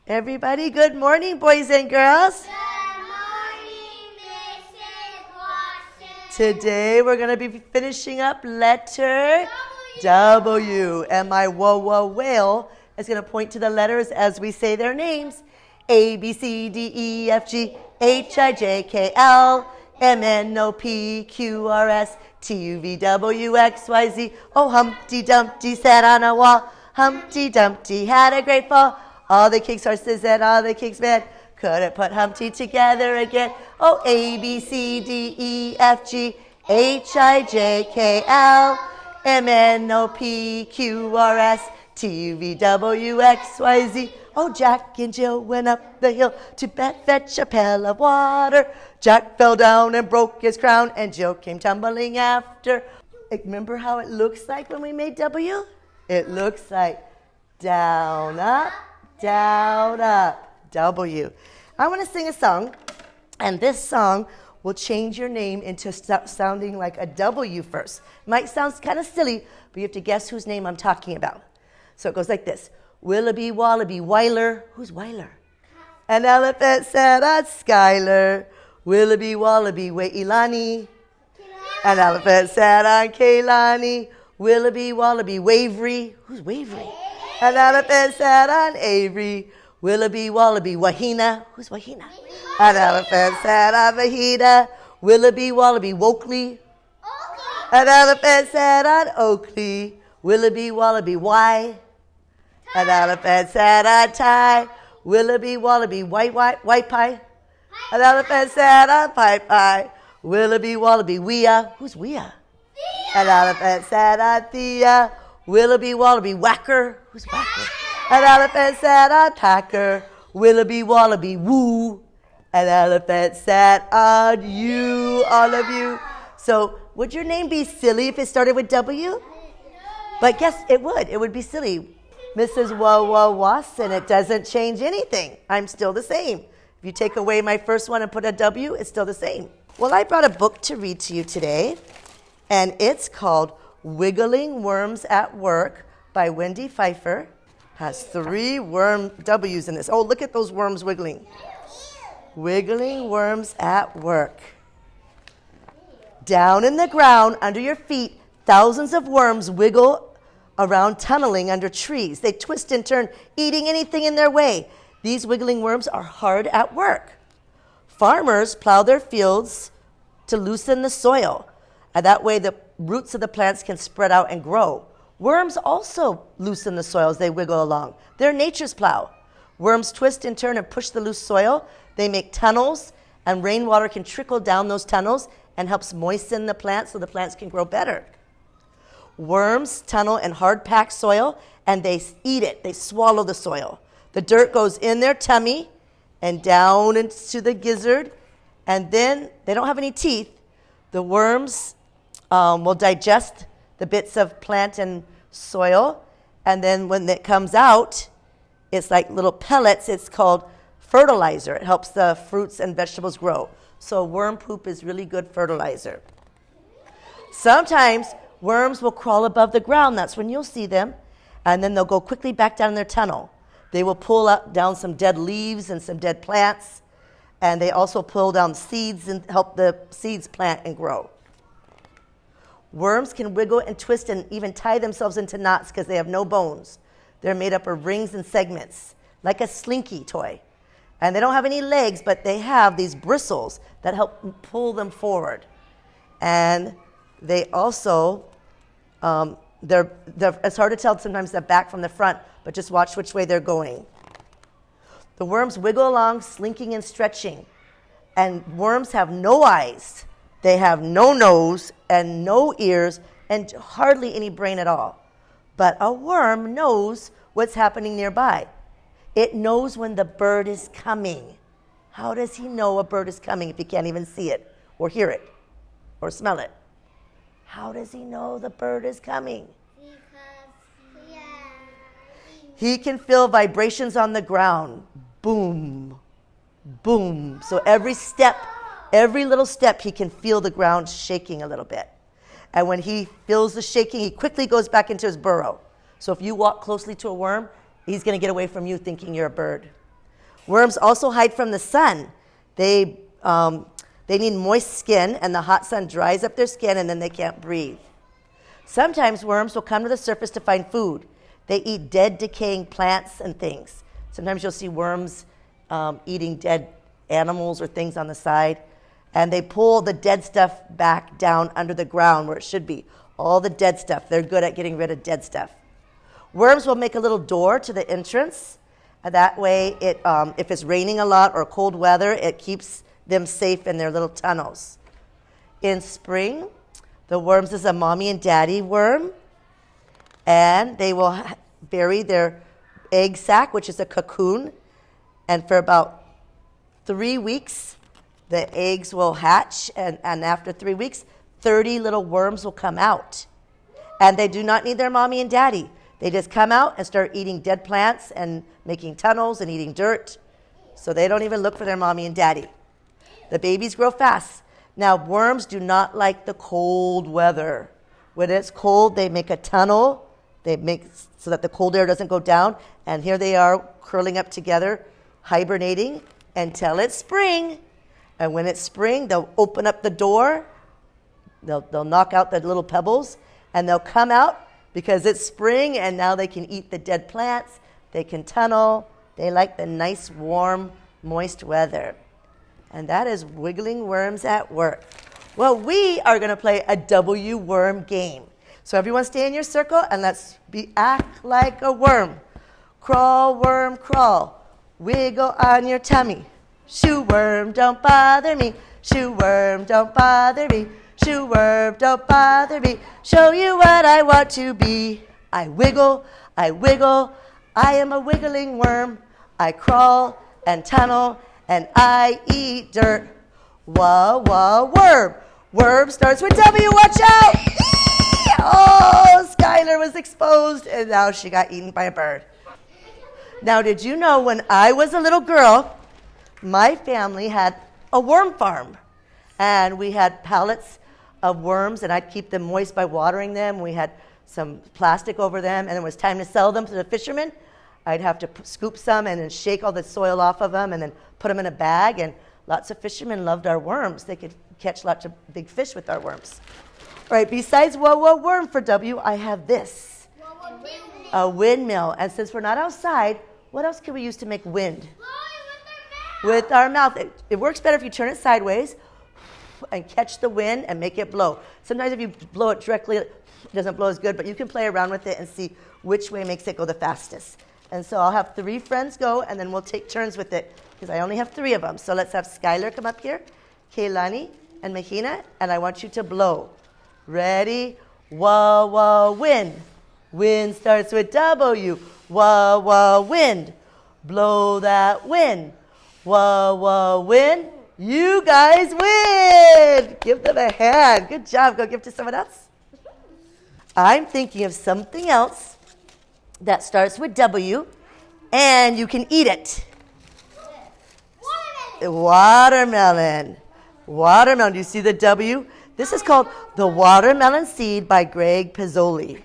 Everybody, good morning, boys and girls. Good morning, Mrs. Watson. Today we're going to be finishing up letter W. And my whoa whale is going to point to the letters as we say their names. A, B, C, D, E, F, G, H, I, J, K, L, M, N, O, P, Q, R, S, T, U, V, W, X, Y, Z. Oh, Humpty Dumpty sat on a wall. Humpty Dumpty had a great fall. All the king's horses and all the king's men couldn't put Humpty together again. Oh, A, B, C, D, E, F, G, H, I, J, K, L, M, N, O, P, Q, R, S, T, U, V, W, X, Y, Z. Oh, Jack and Jill went up the hill to fetch a pail of water. Jack fell down and broke his crown, and Jill came tumbling after. Remember how it looks like when we made W? It looks like down, up, W. I want to sing a song, and this song will change your name into sounding like a W first. Might sound kind of silly, but you have to guess whose name I'm talking about. So it goes like this. Willoughby, Wallaby, Wyler. Who's Wyler? An elephant sat on Skylar. Willoughby, Wallaby, Wailani. An elephant sat on Kaylani. Willoughby, Wallaby, Wavery. Who's Wavery? An elephant sat on Avery. Willoughby, Wallaby, Wahina. Who's Wahina? An elephant sat on Vahina. Willoughby, Wallaby, Wokley. An elephant sat on Oakley. Willoughby, Wallaby, Y. An elephant sat on Tie. Willoughby, Wallaby, White Pie. An elephant sat on Pie. Willoughby, Wallaby, Wea. Who's Wea? An elephant sat on Thea. Willoughby, Wallaby, Whacker. Who's Whacker? An elephant sat on Packer. Willoughby, Wallaby, Woo. An elephant sat on you, all of you. So would your name be silly if it started with W? But guess it would. It would be silly. Mrs. Watson, it doesn't change anything. I'm still the same. If you take away my first one and put a W, it's still the same. Well, I brought a book to read to you today, and it's called Wiggling Worms at Work by Wendy Pfeiffer. Has 3 W's in this. Oh, look at those worms wiggling. Wiggling worms at work. Down in the ground under your feet, thousands of worms wiggle around tunneling under trees. They twist and turn, eating anything in their way. These wiggling worms are hard at work. Farmers plow their fields to loosen the soil, and that way the roots of the plants can spread out and grow. Worms also loosen the soil as they wiggle along. They're nature's plow. Worms twist and turn and push the loose soil. They make tunnels, and rainwater can trickle down those tunnels and helps moisten the plants so the plants can grow better. Worms tunnel in hard-packed soil, and they eat it. They swallow the soil. The dirt goes in their tummy and down into the gizzard, and then they don't have any teeth. The worms will digest the bits of plant and soil, and then when it comes out, it's like little pellets. It's called fertilizer. It helps the fruits and vegetables grow. So worm poop is really good fertilizer. Sometimes worms will crawl above the ground. That's when you'll see them. And then they'll go quickly back down their tunnel. They will pull down some dead leaves and some dead plants. And they also pull down seeds and help the seeds plant and grow. Worms can wiggle and twist and even tie themselves into knots because they have no bones. They're made up of rings and segments, like a slinky toy. And they don't have any legs, but they have these bristles that help pull them forward. And they also, it's hard to tell sometimes the back from the front, but just watch which way they're going. The worms wiggle along, slinking and stretching. And worms have no eyes. They have no nose and no ears and hardly any brain at all. But a worm knows what's happening nearby. It knows when the bird is coming. How does he know a bird is coming if he can't even see it or hear it or smell it? How does he know the bird is coming? He can feel vibrations on the ground. Boom, boom. So every little step, he can feel the ground shaking a little bit. And when he feels the shaking, he quickly goes back into his burrow. So if you walk closely to a worm, he's going to get away from you thinking you're a bird. Worms also hide from the sun. They need moist skin, and the hot sun dries up their skin, and then they can't breathe. Sometimes worms will come to the surface to find food. They eat dead, decaying plants and things. Sometimes you'll see worms eating dead animals or things on the side, and they pull the dead stuff back down under the ground where it should be. All the dead stuff. They're good at getting rid of dead stuff. Worms will make a little door to the entrance. And that way, if it's raining a lot or cold weather, it keeps them safe in their little tunnels. In spring, the worms is a mommy and daddy worm, and they will bury their egg sac, which is a cocoon, and for about 3 weeks, the eggs will hatch, and after 3 weeks, 30 little worms will come out. And they do not need their mommy and daddy. They just come out and start eating dead plants and making tunnels and eating dirt. So they don't even look for their mommy and daddy. The babies grow fast. Now, worms do not like the cold weather. When it's cold, they make a tunnel. They make so that the cold air doesn't go down. And here they are curling up together, hibernating until it's spring. And when it's spring, they'll open up the door. They'll knock out the little pebbles, and they'll come out because it's spring, and now they can eat the dead plants. They can tunnel. They like the nice, warm, moist weather. And that is wiggling worms at work. Well, we are going to play a W worm game. So everyone stay in your circle, and let's act like a worm. Crawl, worm, crawl. Wiggle on your tummy. Shoo, worm, don't bother me. Shoo, worm, don't bother me. Shoo, worm, don't bother me. Show you what I want to be. I wiggle, I am a wiggling worm. I crawl and tunnel, and I eat dirt. Wah, wah, worm. Worm starts with W, watch out! Oh, Skylar was exposed, and now she got eaten by a bird. Now, did you know when I was a little girl, my family had a worm farm, and we had pallets of worms, and I'd keep them moist by watering them. We had some plastic over them, and it was time to sell them to the fishermen. I'd have to scoop some and then shake all the soil off of them and then put them in a bag, and lots of fishermen loved our worms. They could catch lots of big fish with our worms. All right, besides whoa, whoa, worm for W, I have this, a windmill. And since we're not outside, what else can we use to make wind? With our mouth. It works better if you turn it sideways and catch the wind and make it blow. Sometimes if you blow it directly, it doesn't blow as good, but you can play around with it and see which way makes it go the fastest. And so I'll have 3 friends go, and then we'll take turns with it, because I only have 3 of them. So let's have Skylar come up here, Kaylani, and Mahina, and I want you to blow. Ready? Wah, wah, wind. Wind starts with W. Wah, wah, wind. Blow that wind. Wah, wah, wind. You guys win! Give them a hand. Good job. Go give it to someone else. I'm thinking of something else that starts with W, and you can eat it. Watermelon. Watermelon. Do you see the W? This is called The Watermelon Seed by Greg Pizzoli.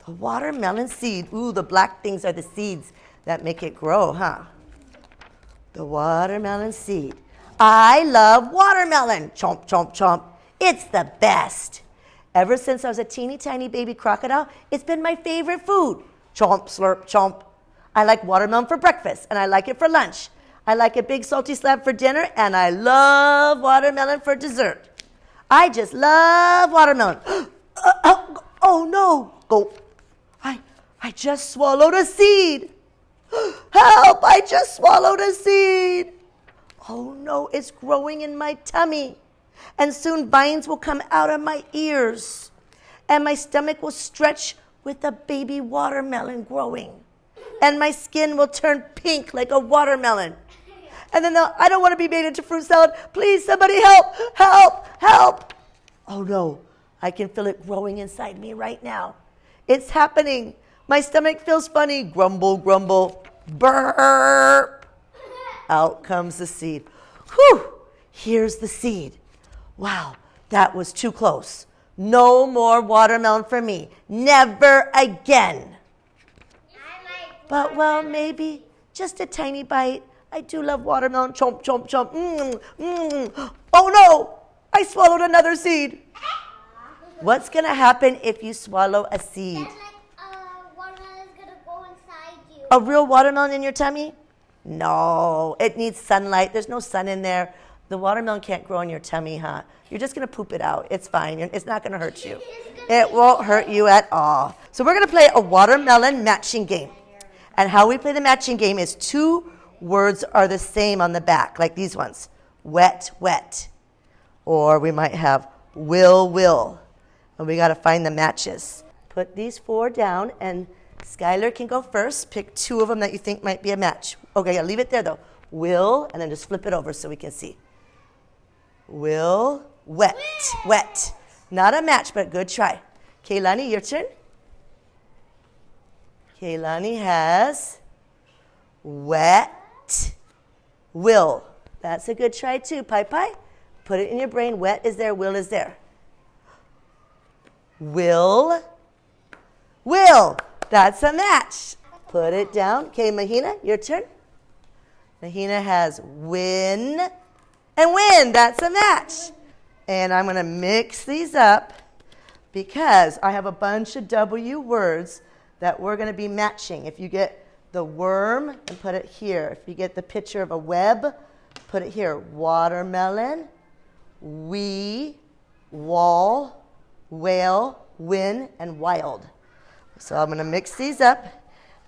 The watermelon seed. Ooh, the black things are the seeds that make it grow, huh? The watermelon seed. I love watermelon. Chomp, chomp, chomp. It's the best. Ever since I was a teeny tiny baby crocodile, it's been my favorite food. Chomp, slurp, chomp. I like watermelon for breakfast, and I like it for lunch. I like a big salty slab for dinner, and I love watermelon for dessert. I just love watermelon. Oh no, go. I just swallowed a seed. Help, I just swallowed a seed. Oh no, it's growing in my tummy. And soon vines will come out of my ears. And my stomach will stretch with a baby watermelon growing. And my skin will turn pink like a watermelon. And then I don't want to be made into fruit salad. Please, somebody help, help, help. Oh no, I can feel it growing inside me right now. It's happening. My stomach feels funny. Grumble, grumble, burp. Out comes the seed. Whew, here's the seed. Wow, that was too close. No more watermelon for me. Never again. But well, maybe just a tiny bite I do love watermelon. Chomp, chomp, chomp. Oh no, I swallowed another seed. What's going to happen if you swallow a seed? That's like watermelon's gonna go inside you. A real watermelon in your tummy? No, it needs sunlight. There's no sun in there. The watermelon can't grow in your tummy, huh? You're just going to poop it out. It's fine. It's not going to hurt you. It won't hurt you at all. So we're going to play a watermelon matching game. And how we play the matching game is 2 words are the same on the back, like these ones. Wet, wet. Or we might have will, will. And we got to find the matches. Put these 4 down, and Skylar can go first. Pick 2 of them that you think might be a match. Okay, yeah, leave it there, though. Will, and then just flip it over so we can see. Will, wet, wet. Not a match, but good try. Kaylani, your turn. Kaylani has wet, will. That's a good try, too. Pai Pai, put it in your brain. Wet is there, will is there. Will, will. That's a match. Put it down. Okay, Mahina, your turn. Mahina has win and win. That's a match. And I'm going to mix these up because I have a bunch of W words that we're going to be matching. If you get the worm, and put it here. If you get the picture of a web, put it here. Watermelon, wall, whale, win, and wild. So I'm going to mix these up.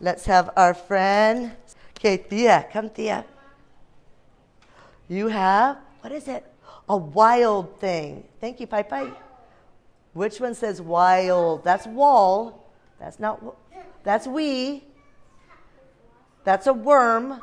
Let's have our friend. Okay, Thea, come Thea. You have, what is it? A wild thing. Thank you, Pai Pai. Which one says wild? That's wall. That's not, that's we. That's a worm.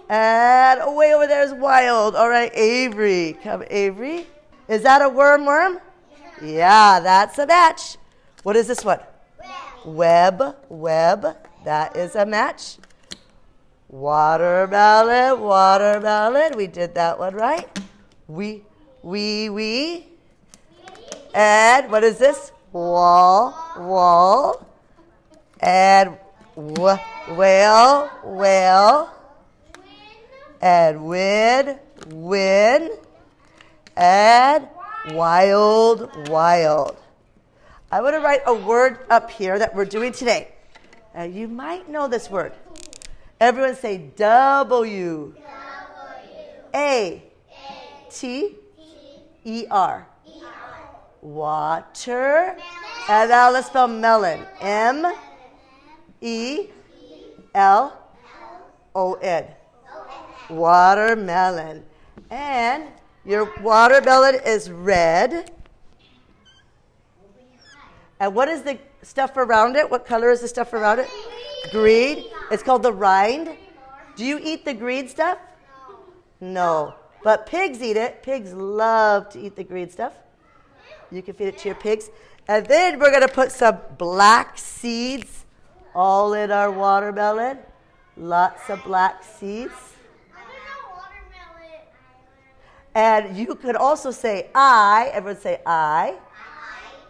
And way over there is wild. All right, Avery. Come, Avery. Is that a worm? Yeah, that's a match. What is this one? Web. That is a match. Watermelon. We did that one right. We. And what is this? Wall. And whale. And win. And wild. I want to write a word up here that we're doing today. You might know this word. Everyone say W. A-T-E-R. Water. And now let's spell melon. M-E-L-O-N. Watermelon. And your watermelon is red. And what is the stuff around it? What color is the stuff around it? Green. It's called the rind. Do you eat the green stuff? No. But pigs eat it. Pigs love to eat the green stuff. You can feed it to your pigs. And then we're going to put some black seeds all in our watermelon. Lots of black seeds. And you could also say everyone say I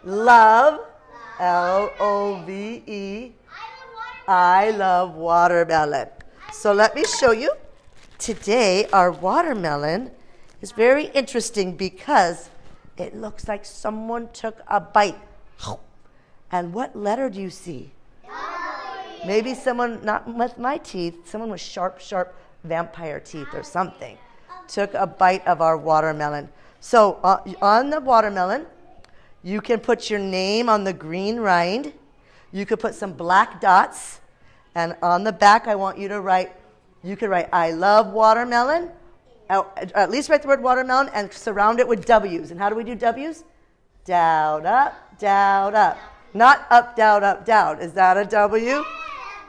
love, L-O-V-E, I love watermelon. So let me show you. Today our watermelon is very interesting because it looks like someone took a bite. And what letter do you see? Maybe someone, not with my teeth, someone with sharp vampire teeth or something took a bite of our watermelon. So on the watermelon, you can put your name on the green rind. You could put some black dots. And on the back, I want you to write, you could write, I love watermelon. At least write the word watermelon and surround it with W's. And how do we do W's? Down, up. Not up, down. Is that a W?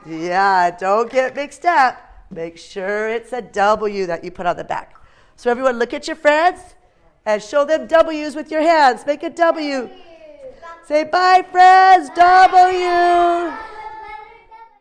Yeah, don't get mixed up. Make sure it's a W that you put on the back. So everyone look at your friends and show them W's with your hands. Make a W. Say bye, friends. W.